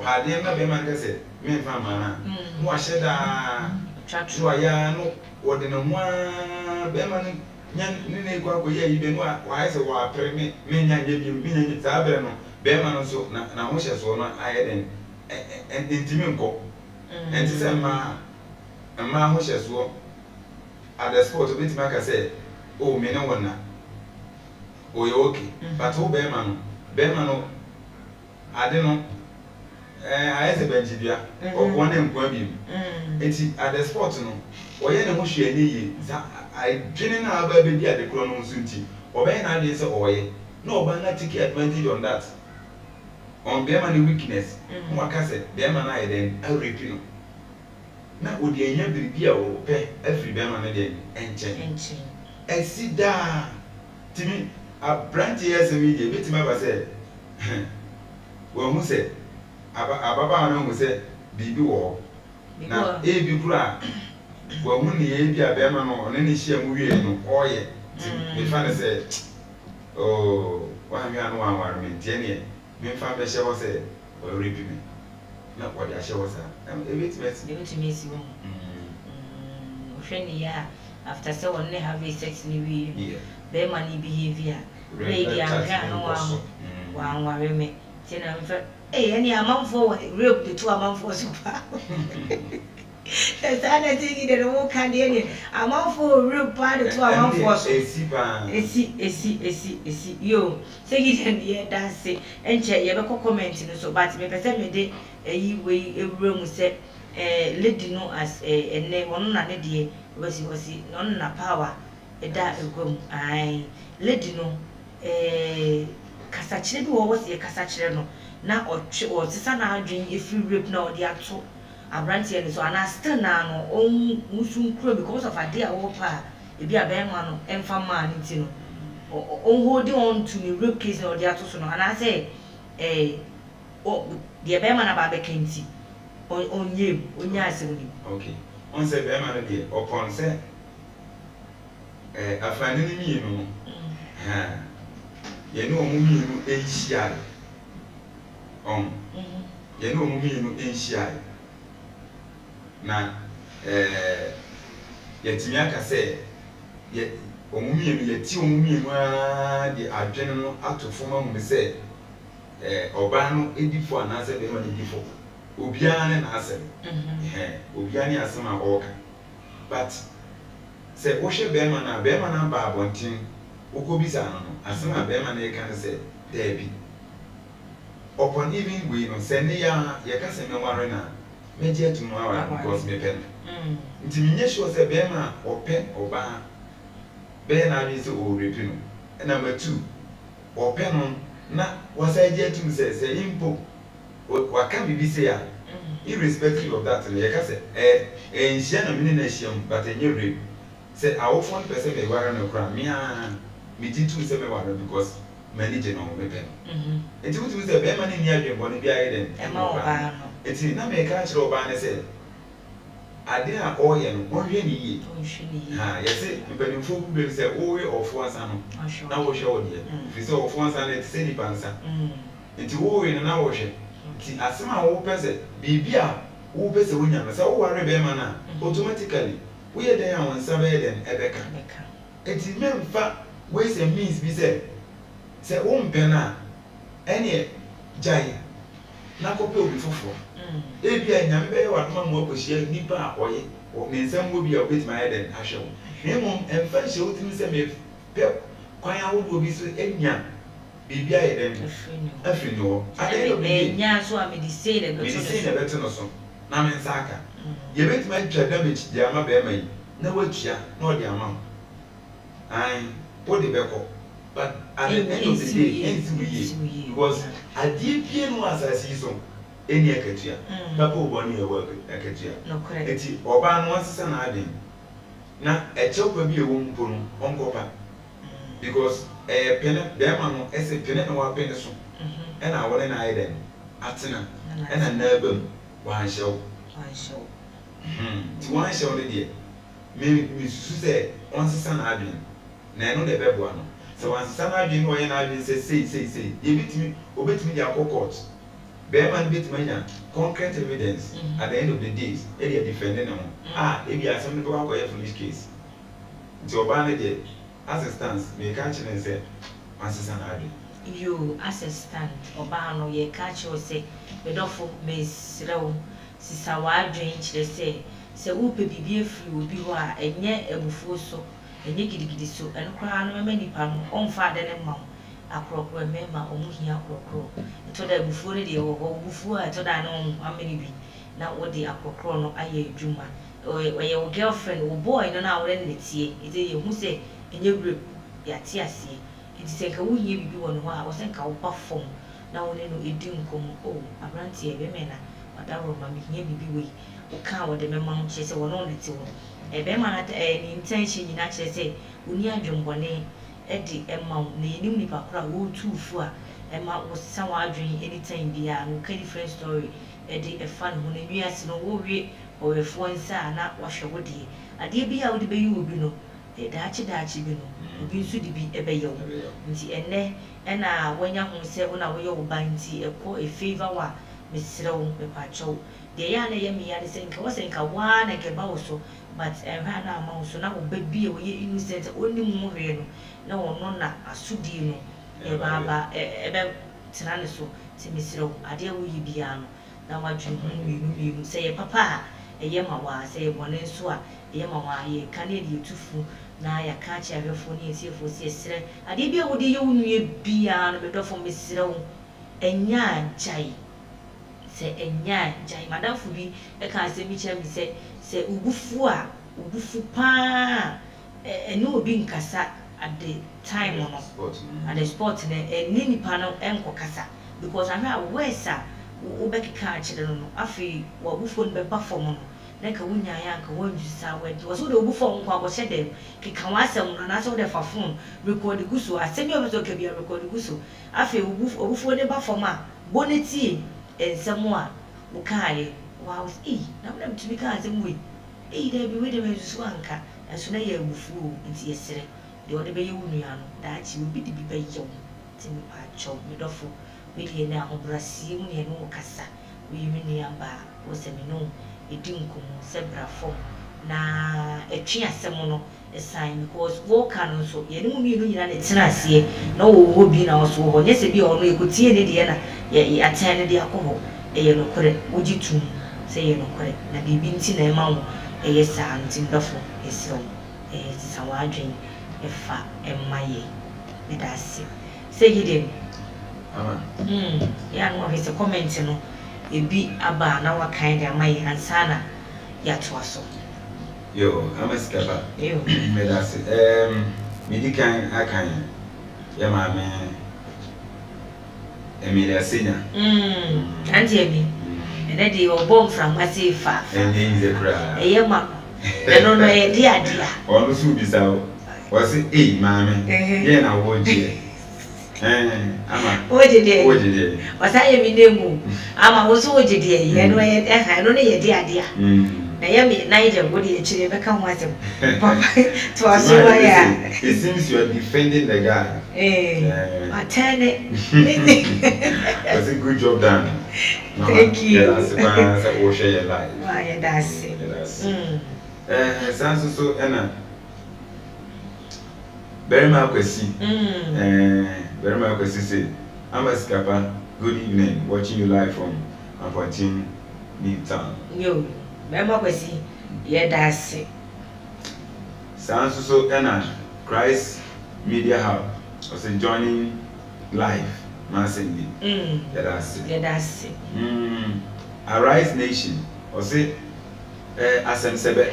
pade na be man kase me fa ma na mo ahye da twatu aya no wo de no mo be man nya ne kwa ko ya ibe no wa ha se wa pre me nya je bi nya za be no be man so na ho hye so no aye den entimi nko enti se ma ho hye so at the sport bit ma ka say oh me no wona oh you okay but who be man no ade no aye se benchi bia o wona nkwa bi enti at the sport no oye ne ho hwe ani yi za I dwene na aba be dia de kro no nso nti obe na ade se oye na oba na take advantage on that on be man weakness mo aka se be man na eden a repeat no na odi enya biribi a o pe afri be man na de enchen esida timi a branch yes media betima ba say wo hu say ababa na hu say bibi wo na e bi kura wo hu ne e bi abema no ne hia mu wie no oye me fa ne say oh wa mi anu anwar me tie ne me fa be hye wo say o repeat me na ko dia hye wo sa e betima si wo hwene ya after say one have sex ni we be man behavior ready and no one worry me tina mfa any amanfo rape the two amanfo super sana tigi de no kan de ni amanfo rape pa the two amanfo so esi yo segi den ye dance enche ye be comment no so but me pese me de eyi we ewura mu se lady no as ene wono na ne de wasi no na power eda egwam ai lady no kasachire bi wo wasi kasachire no na o sisa na adwen efiri rape na o de ato abrantie ni so ana still na no on musun kro because of ade a wo pa ebi abenwa no emfa ma ni ti no on holding on to the rape case na o de ato so no ana say o de abenwa na ba be kenti onya asemi okay on say be man de upon say afande ni mi no ye no mu mi no enhia ye no mu mi no enhia na ye timia ka say ye omumi no ye ti omumi no a de adwene no atofo ma mu say oba no edifo anase be ma edifo obiane na asem obiane asem a oka but say wo hwe be ma na ba abontin okobisa no asem a be ma na e kan say there be upon even we no say ne ya ye ka say me ware na me je to no awara because me pen nti minye sure say be ma ope oba be na bi say o repi no number 2 ope no na wasa je to say impo waka bibi say ya irrespective of that ye ka say enhia na mini na hia but enye rape say awofon person me ware no kra me a me titu say me ware because manage no me pen enti wutu say be man ni adwen bone bia ye den e ma oba no enti na me ka kire oba ne say ade a oye no onhwe ni yi ha yese mpanimfo ku be say owe ofo ansa no na wo hwe wo de fi say ofo ansa na say ni pansa enti wo we na wo hwe enti asema wo pese bibia wo pese wonya na say wo ware be ma na automatically we ye den awon sa be den ebeka enti memfa we say means bi say wo mpena ene jai na kope obi fofo ebia nyame be wadoma mo akohia nipa a oye ne nsam wo bi a obeti ma ye den ahwe wo nemo emfa hye wo timi say me pe kwan awodo bi so enya bibia ye den afini wo ade be nya so a me di say le beto no so na me nsaka ye beti ma twa damage dia ma be ma yi na watua na odi ama ai wo de beko but at the end of the day NCBA because adie pie no asasi so eni akatua papa oboni e work akatua no correct eti oba no asesa na adin na echepa bi ewo mpo no onkopa because pene be ma no ese pene no wa pene so e na wole na aiden atena e na na abam wa hyew ti wa hyew de de me susu se onsesa na adin na eno de beboa no so once sana no yen adwin say ye bitimi obetimi dia court be man bitimi nya concrete evidence at the end of the days e dey defending them e be asem no go foolish case nti oba na dey assistance me ka chine say once sana adwin you assistant oba no ye ka chi o say me dofo me srew sisa wa adwin chire say wo pe bibie free obi ho a enye ebufuo so enye gidigidi so enkra no mema nipa no onfa de ne ma akrokro mema omuhia akrokro to da bufuo ne de wo bufuo a to da no ameni bi na wo de akrokro no aye adwuma oye wo girlfriend wo boy no na wo ne tie ite ye hu se enye group ya tie asie ite se ka wo hie bibi wo no a wo se ka wo perform na wo ne no edi nkom abranti e be me na wadaro ma me hie bibi we wo ka wo de mema mo che se wo no ne ti wo ebe ma na ni intention nyina kire say oni adwonbone edi ema na enim nipa kora wo tufu a ema wo sa wa adwen anytime bia no ka different story edi e fan ho na wiase no wo wie o we fo nsa na wa hwe wo de ade bia wo de be yi obi no daachi bi no obi nso de bi ebe ye wo nti enne na wanya ho se wo na wo ye wo banti e ko e favor wa mesrew me pacho de ya na ye me ya de senka wo senka wa na ke ba wo so but ha na ma so na wo baby wo ye innocent oni mu hwe no na wo no na asudi no e baba e be tena ne so ti mesrew ade wo yi bia no na wa dwen hu se ye papa e ye ma wa se ye bone so a ye ma wa ye kane de tufu na ya ka chi ahwefo ne esiefo se esre ade bia wo de ye wo nue bia no be dofo mesrew enya jai se enya jai madamfo bi e ka se mi che mi se ubufu pa eno obi nkasa at the time no at the sport ne ni nipa no enko kasa because ahwe a wesa wo bekika a chire no afi wo ubufu no be perform no na ka wunya ya nka wo njusa we wo so de ubufu nko akose dem kika wasem no na so de fa phone record guso asemi obeto ka bia record guso afi ubufu de perform a boneti ensemo a wo kaaye wow na mna mtumi ka asem we there be we dem so anka eso na ye abufu nti yesere de ode be ye wunua no daachi obi de bi be yew timi pa cho me dofo we de na ahobrasi mu ne no kasa we mi ne amba wo se me no edi nkomo se brafo na etwe asem no esan because wo kan so ye ne mu mi no nyina ne tena asie na wo bi na so ho nye se bi ono ekotie ne de na ye atan ne de akoho ye no kore ojitum se ye no kore na bibi nti na ema wo eye sa nti ndofo esro sa wadwen efa emaye medase se yidem ya no hese comment no ebi aba na wakan de amaye ansana ya toaso yo amaskaba yo medase medikan akan ya mame Emilia Senya anti emi ene di obom from asifa ene nze kra eye ma eno no e dia onu su bisa o wasi mame ye na wo je Ama. Oje de. Oje de. Wasa ye mi nemu. Ama wo so oje de ye no ye no ne ye de ade a. Na ye me na ye go de chire be kan wasem. Papa to aso wa ya. It seems you are defending the guy. Atene. That's a good job done. Thank you. That's why we share your life. Why that's it. Sanso so ena Berima Kwesi. Berima Kwesi say, I'm a scapper. Good evening. Watching you live from Appointing New Town. Yo, Berima Kwesi. Yeah, that's it. Sanso so ena Christ Media Hub. Was joining live massively. Yeah, that's it. Yeah, that's it. Arise Nation. Was it Asem Sebe.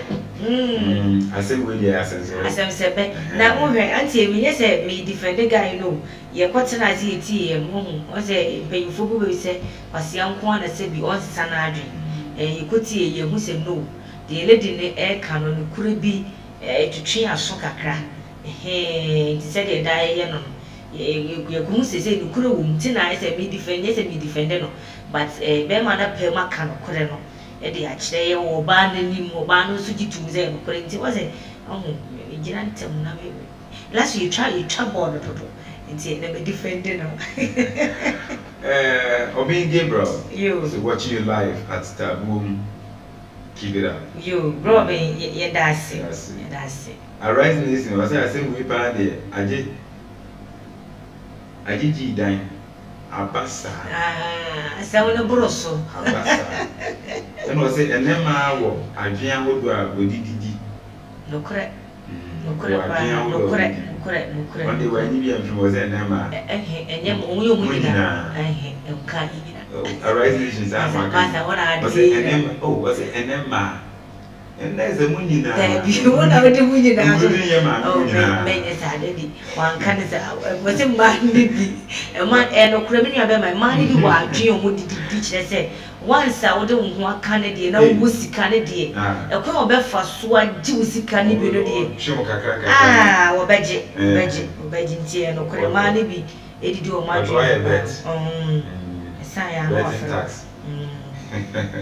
Asem we dey Asem Sebe. Asem Sebe. Na ohwe anti me say me defend the guy no. Ye kwatena ati eti e mo. O say beyifo bu be say wase anko na say bi on sisa na adwen. Yekoti ye hu say no. The lady ne e ka no kure bi twetwe aso kakra. Ti say the die ye no. Ye hu say no kure wo mti na say me defend no. But be ma na pe ma ka no kure no. E dey akire ye wo ba na nim wo ba no so gitum ze no kure nti wo say gina ntem na me last you try board to nti na me defend no. Obi Gabriel, you so watching you live at Taboo. Keep it up. You bro me ye that's it. Arise Nation, was I say we pa there aje ji dan abasa. Say we no broso. Abasa. And was say enema wo adwen ahodo a odididi. No correct. No correct. One day when you be was enema. Enyem onyo mudina. Enka yina. Arise Nation is enema. Oh, was it enema? And there's a munina. You want to do munina. Oh, me sadedi. One can say was a man bibi. A man and no criminal by my money who are dream would teach say. Once I would want Canadian, no wussy Canadian. A call be for swag juicy Canadian. Or Beji tea no cremani be. It do my bet. Tax.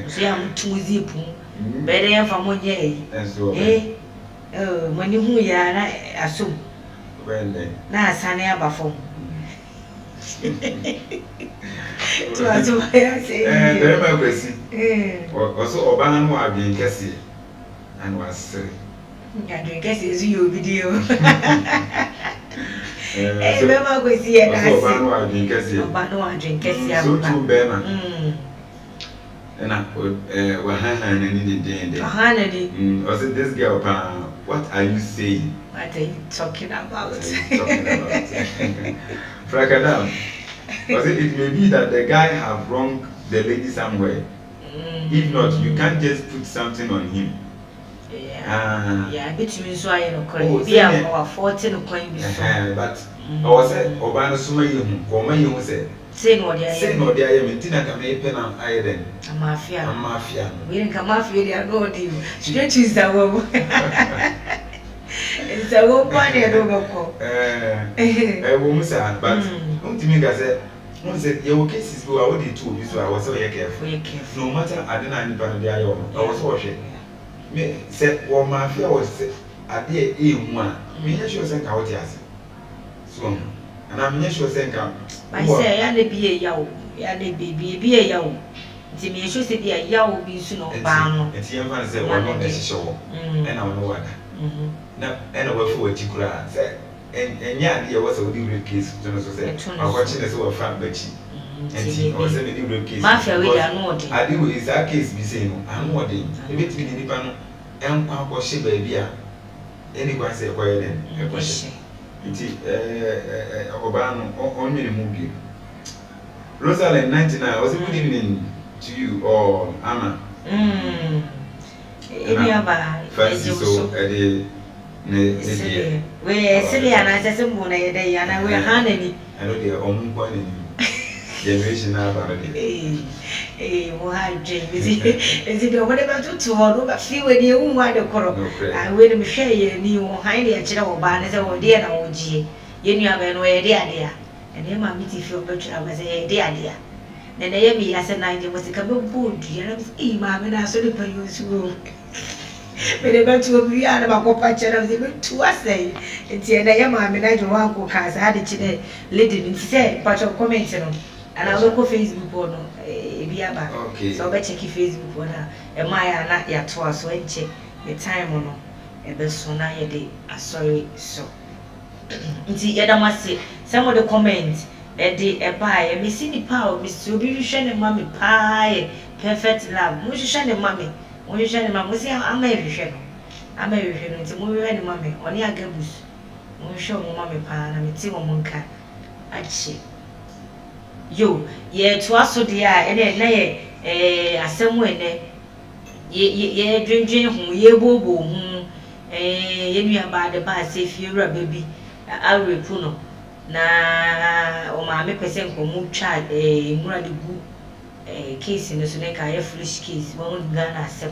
See, I'm too zipping. Better from 1 year. When you assume. Well, then. Now, Sunny Abafo. To answer why I say, very question. Also, Obama was being Cassie and was I drink you video. Remember, we see it. Obama being Cassie. Obama drink Cassie. So, too, Bema. And I were Hannah day. Was it this girl? What are you saying? What are you talking about? Frakadam. Was it may be that the guy have wronged the lady somewhere. If not, you can't just put something on him. Yeah, between so I know, be our 14 coin. But I was said, Obana Suma, or my said. Say no, dear, I am Tina Pen and Iron. A mafia. We didn't come off really, I know you. She didn't choose that woman. It's a woman, I don't know. A woman said, but don't you mean I said, one said, your cases were already two, so I was so careful. No matter, I didn't know anybody, I was watching. Me said, well, mafia was at the A1. Me, she was saying, out yes. So, and I'm not sure saying, I say, I be a yow, ya be a yow. Timmy should say, a yow be soon or bound. And the young man said, well, not necessary. And I know what. Now, and I will forward to Kura said, and yeah, there was a new case. I'm watching this over fan, Betty. And he was a new case. Mafia, we are not. I do is that case be saying, I'm more than a bit in the panel, and Papa she baby. Anyone say, quiet then, a question. Obano only the movie. Rosalind 99, was a good evening to you or Anna. Fancy so at the we're silly and I said, some day, and I will hand any. I know their own point in generation now. Is it whatever to hold but few when you want to corrupt? I will share you highly a chill of banners or dear OG. You knew I have no idea. and then my meeting feel better. I was a dear. Then I am me as a 90 was a couple of board, and I was mamma, and I saw the payers who. But about to be out of my papa, I was able to say, it's the other mamma, and I don't want to cast. I had it today, lady, and say, but of comments on. And I look on Facebook or no, okay. So I check Facebook or now. And my not yet twice, so I check the time or no. And the sooner you day, I sorry so. Nti yada mase some of the comments dey e buy e me see ni power me so bi hwehwe ne mama paa perfect love mo hwehwe ne mama mo see ama hwehwe no nti mo hwehwe ne mama oni agabus mo hwehwe mo mama paa na me ti mo nka achi yo ye to aso de a ene na ye asemu ene ye dwendwen ho ye bobo ho ye nua ba de ba se fie wura baby arepu no na o ma me pese nkomu twa mura de gu case no so ne ka ye foolish case won Ghana asem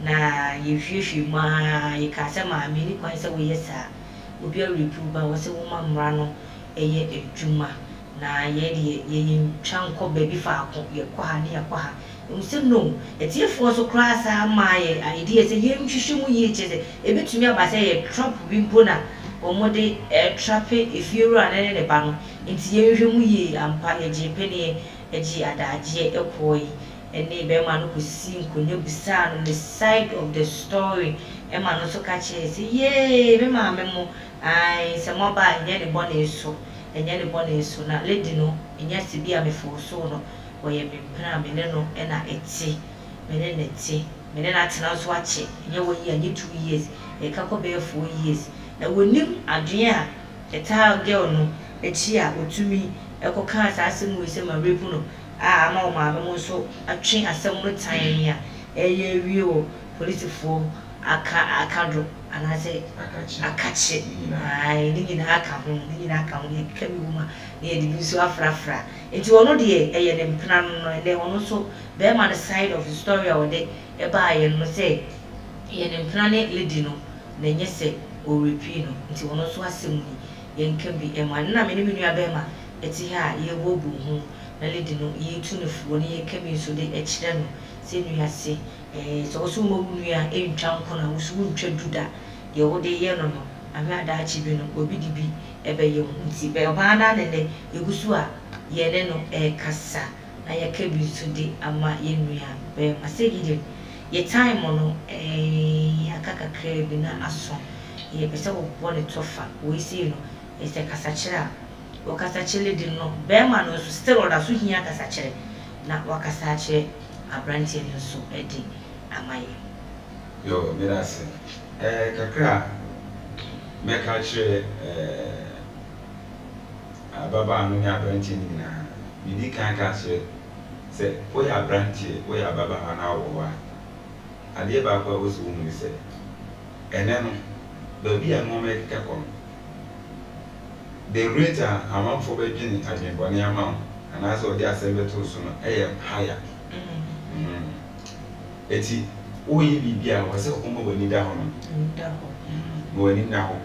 na ye hwehwe ma ye ka se ma me ni kwan se wo yesa obi arepu ba wo se wo ma mra no eye edwuma na ye twa nko baby fa akọ ye kwa ha ne ye kwa ha nse no etiefo so class ama ye idea se ye nhwehwe mu ye cheze ebetumi aba se ye trap bi mpo na omode trape efiru anene ne ba no nti ye hwehwe mu ye ampa ye jepe ne eji adaje ekoi ene be ma no kosi nkonya busa no the side of the story e ma no so ka che se ye be ma me mo ai se mo ba nye ne bone so enye ne bone so na lady no enya se bia me fo so no wo ye me pra me ne no e na eti me ne neti me ne na tena so ache enye wo ye anye 2 years e ka ko be 4 years na wonim adwen a eta girl no echi a otumi ekoka asase mu ise ma repu no ama o ma mo so atwen asem no tan ya eye wie o police fo akado anase akache ai ni na aka ho ye kemi wuma na ye di so afrafra enti wono de eye ne mpena no ne wono so be ma the side of the story o de e ba ye no say ye ne mpena ne lady no na nyese o repeat no nti wono so asem ni ye nka bi e ma na me ne nua be ma eti ha ye wobu hu na lady no ye tu ne fu ne ye kemi so de e kire no se nua se so so mo nua e ntwa nko na wo so ntwa duda ye wo de ye no no ame ada achi bi no obi di bi e be ye hu nti be oba na ne egusu a ye ne no e kasa na ye ka bi so de ama ye nua be masegide ye time no akaka kre bi na aso ye pese wo bone tofa we see no e se kasa kire o kasa kire di no be ma no so still oda so hia kasa kire na wakasa kire abrantie no so edi amaye yo mirase kakra meka kire ababa no ya abrantie ni na bidi kan ka kire se wo ya abrantie wo ya baba na wo wa ade ba kwa wo so mu se ene no baby a no make kakon the rate amount for beginning adwenbone amount and as o dey asebeto so no higher eti oyi bibia wo se ko mo bani da ho no wani na ho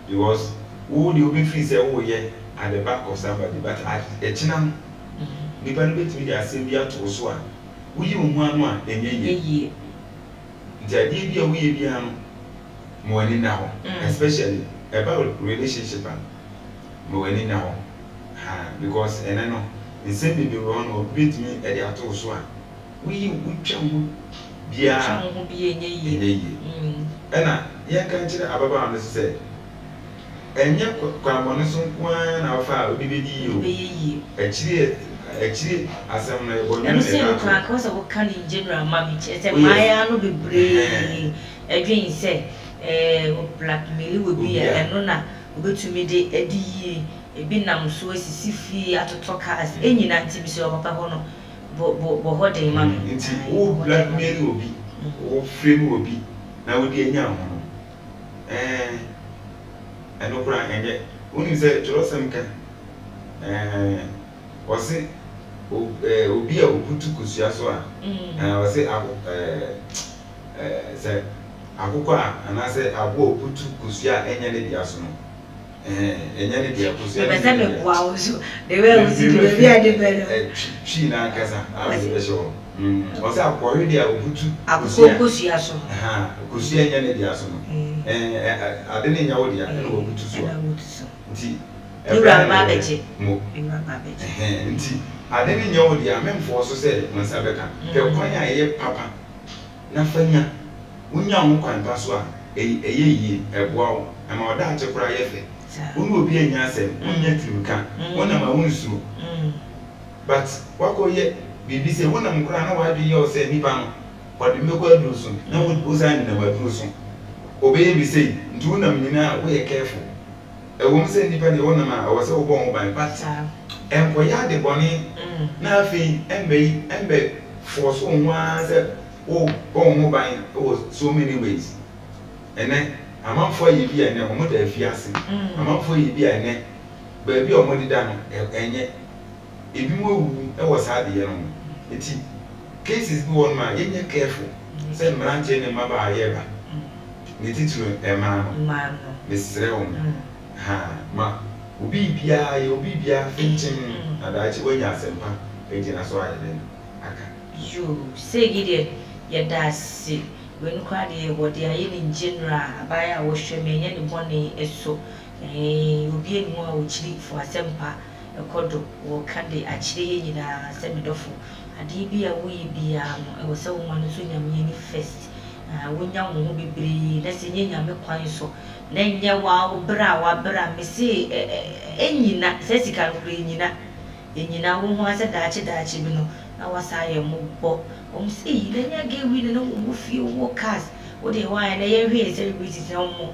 because wo dey obi free say wo ye at the back of somebody but a china ni ban betimi dey asembia to so a wo yi wo anu a enye ye jadi bia wo ye bia no money now, especially about relationship. Money now, because and I know the same baby run or beat me at the auto swan. We chum be a and young country about say, and yet, come on some one our father will be you. Actually, as I'm not saying, because of what can in general, mammy, my will be brave. A dream say. Blackmail will be a nona go to me de edi e bi nam so asisi fi atotoka as enyi na nti bi so papa ho no bo hode ma nti o blackmail obi o frame obi na wo di enya ho no eno kura enye oni se torosem ka wose obi a obutu kusua so a wose se akukọ a anase abo oputu kusua enye ne dia so no enya ne dia kusu be se me kwa usu de we usu de be ade be chi na kasa be so o sa akọrọ dia obutu akokosu ya so kusu enya ne dia so no ade ne nya wo dia na obutu so nti Ura ba beje mo ura ba beje nti ade ne nya wo dia memfo so se monsa beka pe kwan a ye papa na fanya wonya ho kwan pa so a eyeyi eboa ama oda achekura yefe wonu obi enya asem wonya tiruka wona ma wonsu but wakoye bibi se wona mkura na wadu ye o se nipa no wadu meko adruso na wo san na adruso obeye bi se ntu wona mnyina wo ye careful ewom se nipa de wona ma wo se wo bon ban but enkoya de boni na afi embe force onwa se o bon ban so many ways ene amanfo yi bi ene omo da afiase amanfo yi bi ene ba bi omo dida no enye ebi mo wu e wo sa de ye no eti cases bi won ma yenye careful say mranche ne ma ba ye ba ne titru e ma no mesre o ma obi bia finchim na da chi wonya asempa eji na so aye den aka yo segide ye da si when kwade wode aye ni general abaya wo hweme nye ne bone eso obi eni ho a wo chiri fo asempa ekodo wo kade achire ye nyina semidofo ade bi a wo yi bia no e wo se wo manu so nyame ni first wonya wo ho bebre na se nyenya me kwan so na nye wa bra me se enyina se sika no enyina wo ho ase daachi bi no na wasa ye mo bo se yi na nya ge wi na wo fie wo cars wo de wa na ye hwe celebrity na mo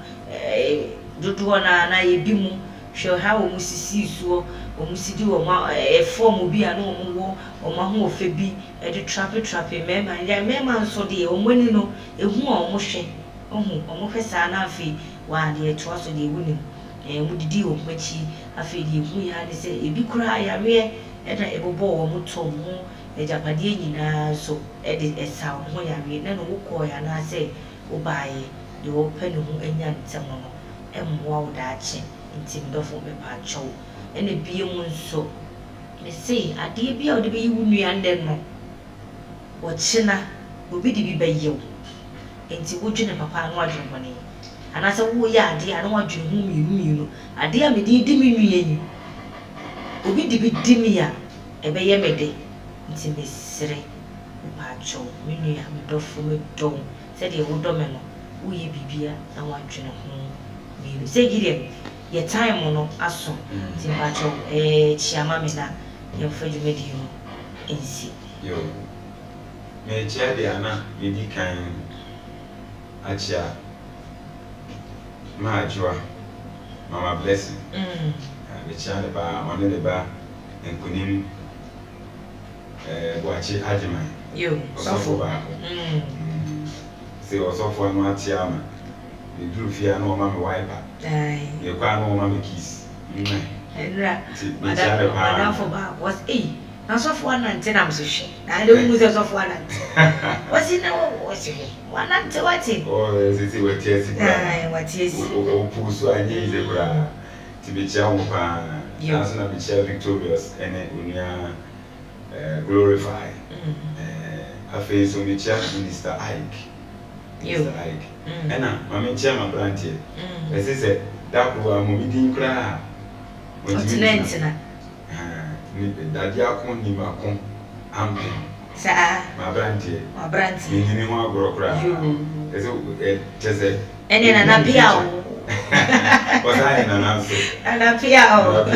dodo na ye bi mu hwe ha wo musisi suo wo musidi wo ma form bi ana wo ma ho ofe bi e de trape mema nso de wo mani no ehu a wo hwe wo hwe sa na afi wa de to aso de wu ni mu didi wo machi afi de wu ya de se ebi kura ya we e da ebobo wo mu to mu ejapade nyina so e de esa ho ya we na no wo ko ya na se wo baaye de wo pe no ho anya ntem no emwa wo da achi ntim dofo be pa chow ene bie mu nso me sei ade bia wo de be yiwu nua nde no wo china obi de bi bayew enti wo dwene papa no adwene bone anasa wo ya ade anu adwene hu mienu ade a me di mi nua yi obi de bi di mi ya ebe ye me de nti me sere me pa chow me nua me dofo me don se de wo do me no wo ye bibia na wo adwene hu mienu se gire ye time no aso nti pa chow chiama me na ye fa dwumedi no ensi yo me chia de ana ye di kan achia ma ajua mama blessing me chia de ba one de ba enkunim boachi ajima yo sofo ba se osofo no atia ma e duru fia no ma me wiper ye kwa no ma me kiss enra madam for ba was na sofo anante na msohwe na le mu se sofo anante wasi na wo wasi wanante wati sisi wati esi wati esi o puso anyi ze bra tibicha ho pa na so na bicha victorious ene unia glorify afi so bicha minister Ike ena mama chama brantie ese se dakwa mo midin kra continentina ni dadi akon ni makon ampe sa ma brantie ni ho agoro kra ese tese ene na pia o wasa ina na so na pia o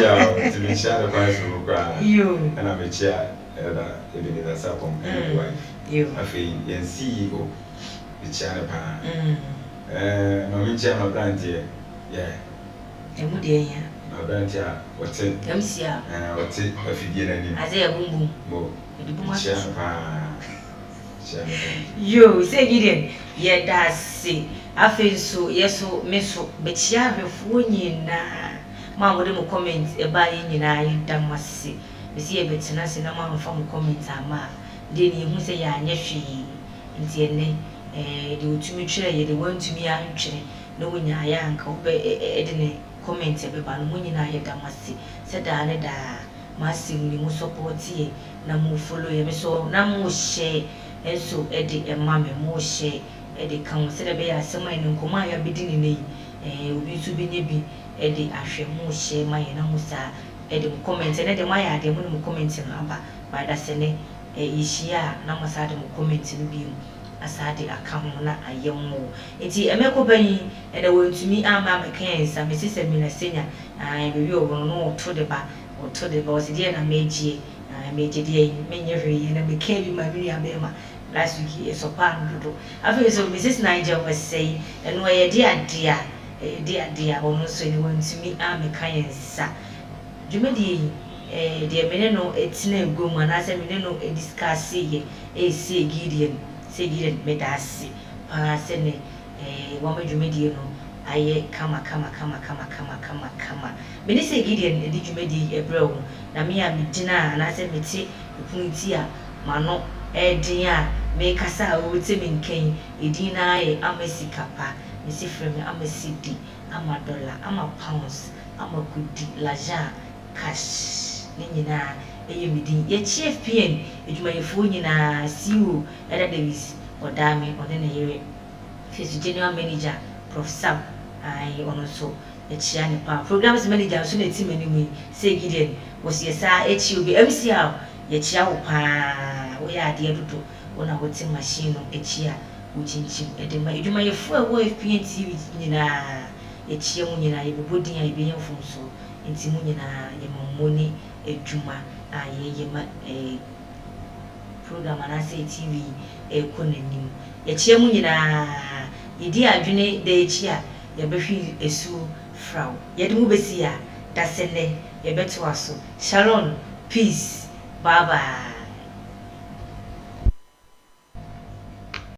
timisha da pa so kra ena me chia eda ebini da sapom and wife afi yen CEO bichane pa no mi chia ma brantie emu de ya na brantie wote emsia wote afidie na ni aze ebumbu mo edibuma chia pa yo say gideon ye da se afi so yeso meso be chia hwefo nyina ma wo de mo comment e ba ye nyina yi damase bisi e betina se na ma mfa mo comment ama de ni hu se ya anya hwi nti ene de otumi twere ye de wantumi ya twere na wonya ya anka wo be de ne comment ebe ba no mo nyina ye da mase se da ne da mase ni mo support ye na mo follow ye me so na mo share enso e de e ma me mo share e de kan se de be ya asema ni nkoma ya bedi ni nei obi so bi nye bi e de ahwe mo share ma ye na mo sa e de comment ne de ma ya de mo comment no aba ba da se ne yishia na mo sa de mo comment no bi asade account na ayemo enti emeko bani e da wontumi ama mekansa me sise mi na senya bebi obo no to de ba o se die na meji die menye hwe na me ka bi ma bi ya be ma last week e so pan dodo afi so Mrs. Niger was say eno ye dia ono so ni wontumi ama kansa dwumadi de mene no etina egom anase mene no discuss ye say Gideon medasi se ne wa madwumadi no aye kama mene say Gideon edi dwumadi ebrew na me a medina anase meti epunti a mano edin a me kasa o te me nkan edin na aye amasikapa me si frame amasidi ama dollar ama pounds ama kudi laja cash ni nyina eye midin ye chief pn edwumayefo nyina CEO Eda Davis Odame one na yere face general manager Prof Sam ai ono so echia ne pa programs manager so na team animu say Gideon was yesa echi obi MCR ye chia wo pa wo ya ade dodo wona wo team machine no echia wo chinchim edema edwumayefo a wo FPN TV nyina echia mu nyina ye bobodin a ye be yemfo so enti mu nyina ye momoni edwuma ye ma program anase TV konanim echia mu nyina yedi adwene da echia ye behwi esu fraw ye de mu besi a dasene ye beto aso Shalom, peace, bye bye.